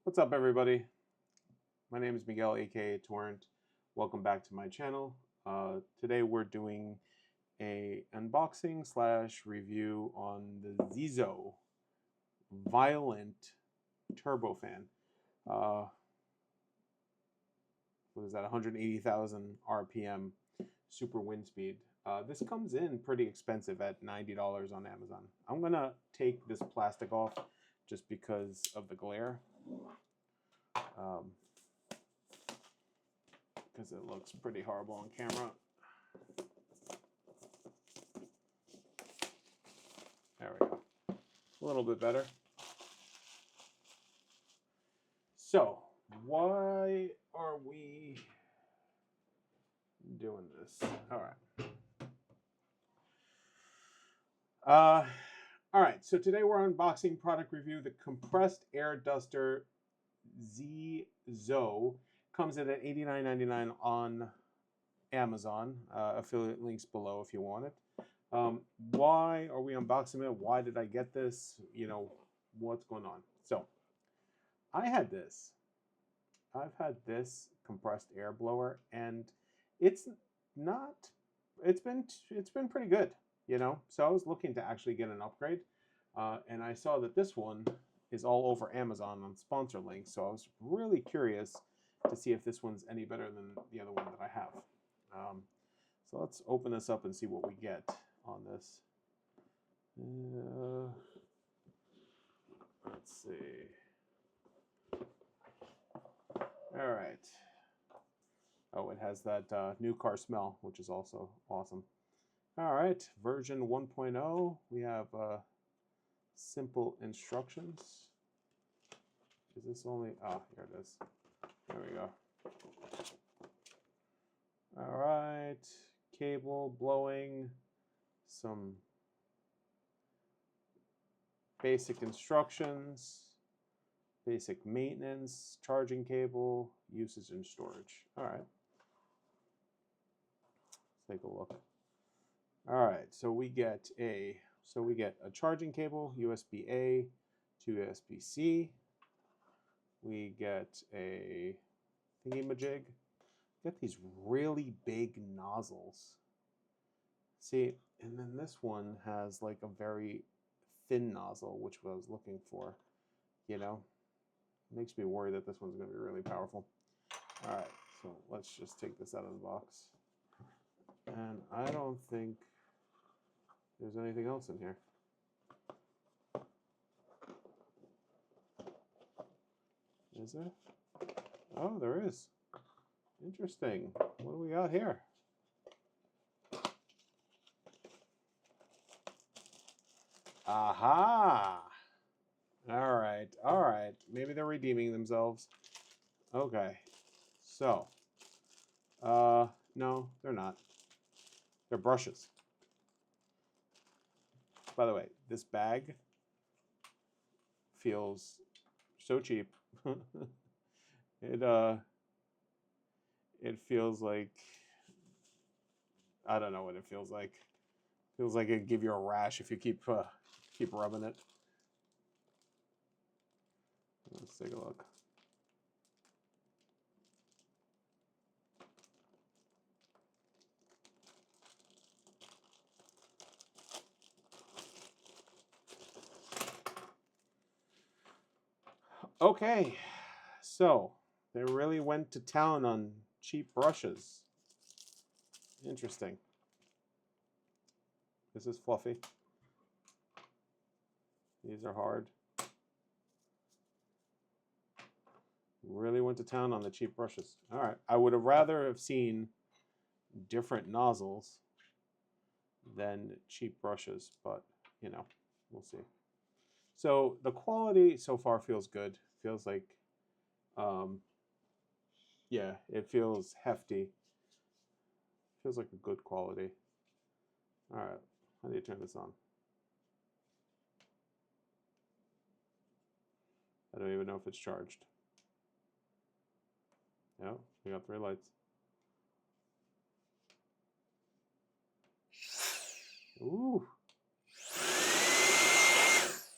What's up, everybody? My name is Miguel, aka Torrent. Welcome back to my channel. Today we're doing a unboxing slash review on the Zezo Violent Turbofan. What is that? 180,000 RPM super wind speed. This comes in pretty expensive at $90 on Amazon. I'm gonna take this plastic off just because of the glare. Because it looks pretty horrible on camera. There we go. A little bit better. So, why are we doing this? All right, so today we're unboxing product review, the Compressed Air Duster Zezo. Comes in at $89.99 on Amazon. Affiliate links below if you want it. Why are we unboxing it? Why did I get this? You know, what's going on? So, I had this. I've had this compressed air blower, and it's been pretty good, you know. So I was looking to actually get an upgrade, and I saw that this one is all over Amazon on sponsor links. So I was really curious to see if this one's any better than the other one that I have. So let's open this up and see what we get on this. Let's see. All right. Oh, it has that new car smell, which is also awesome. All right, version 1.0. We have simple instructions. Is this only? Oh, here it is. There we go. All right, cable blowing, some basic instructions, basic maintenance, charging cable, usage and storage. All right, let's take a look. All right, so we get a charging cable, USB-A to USB-C. We get a thingy-majig. Get these really big nozzles. See, and then this one has like a very thin nozzle, which I was looking for. You know, makes me worry that this one's going to be really powerful. All right, so let's just take this out of the box. And I don't think there's anything else in here. Is there? Oh, there is. Interesting. What do we got here? Aha! All right. Maybe they're redeeming themselves. Okay. So, no, they're not. They're brushes. By the way, this bag feels so cheap. It feels like, I don't know what it feels like. Feels like it'd give you a rash if you keep rubbing it. Let's take a look. Okay, so they really went to town on cheap brushes. Interesting. This is fluffy. These are hard. Really went to town on the cheap brushes. All right, I would have rather have seen different nozzles than cheap brushes, but you know, we'll see. So the quality so far feels good. Feels like, yeah, it feels hefty. Feels like a good quality. All right, how do you turn this on? I don't even know if it's charged. No, we got 3 lights. Ooh.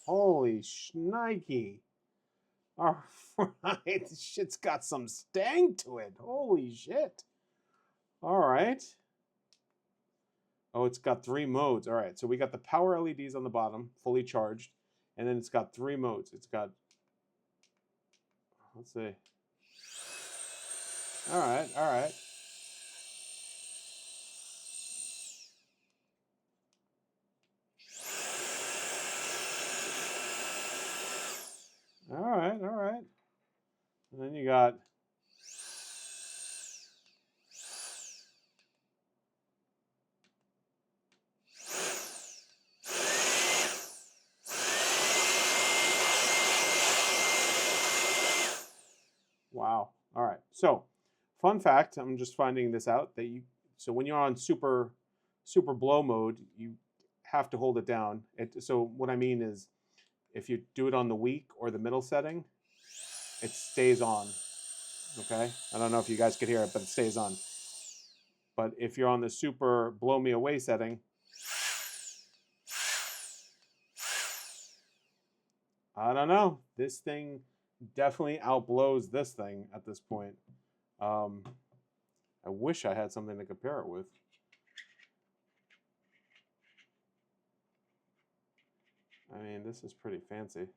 Holy shnikey. Our right. This shit's got some stank to it. Holy shit. All right. Oh, it's got 3 modes. All right. So we got the power LEDs on the bottom, fully charged. And then it's got 3 modes. It's got, let's see. All right. All right. All right. All right. And then you got, wow. All right. So, fun fact, I'm just finding this out that so when you're on super blow mode, you have to hold it down. So what I mean is if you do it on the weak or the middle setting, it stays on. Okay? I don't know if you guys could hear it, but it stays on. But if you're on the super blow me away setting, I don't know. This thing definitely outblows this thing at this point. I wish I had something to compare it with. I mean, this is pretty fancy.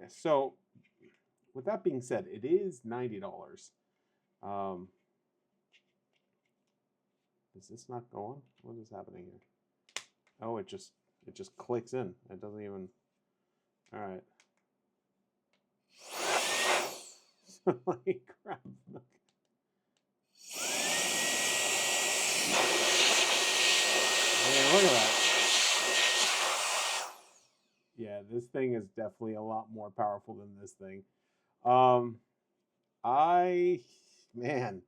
So, with that being said, it is $90. Is this not going? What is happening here? Oh, it just clicks in. It doesn't even. All right. Holy crap! I mean, look at that. Yeah, this thing is definitely a lot more powerful than this thing. Man,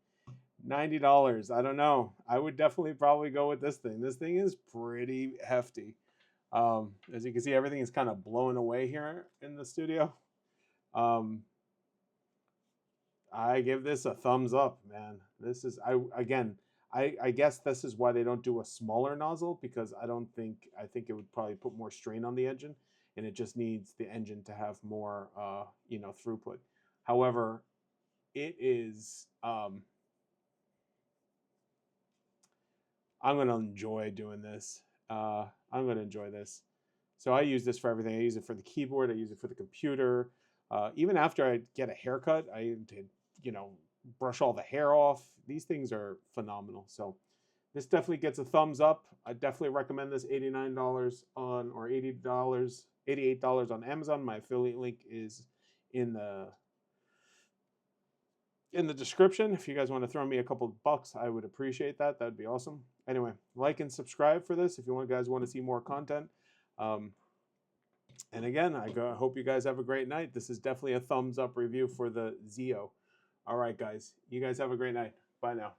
$90. I don't know. I would definitely probably go with this thing. This thing is pretty hefty. As you can see, everything is kind of blowing away here in the studio. I give this a thumbs up, man. This is I guess this is why they don't do a smaller nozzle, because I think it would probably put more strain on the engine, and it just needs the engine to have more throughput. However, it is I'm gonna enjoy doing this. I'm gonna enjoy this. So I use this for everything. I use it for the keyboard. I use it for the computer. Even after I get a haircut, I did, brush all the hair off. These things are phenomenal. So this definitely gets a thumbs up. I definitely recommend this. $89 on, or $88 on Amazon. My affiliate link is in the description. If you guys want to throw me a couple of bucks, I would appreciate that. That would be awesome. Anyway, like and subscribe for this if you guys want to see more content. And again, I hope you guys have a great night. This is definitely a thumbs up review for the Zeo. All right, guys. You guys have a great night. Bye now.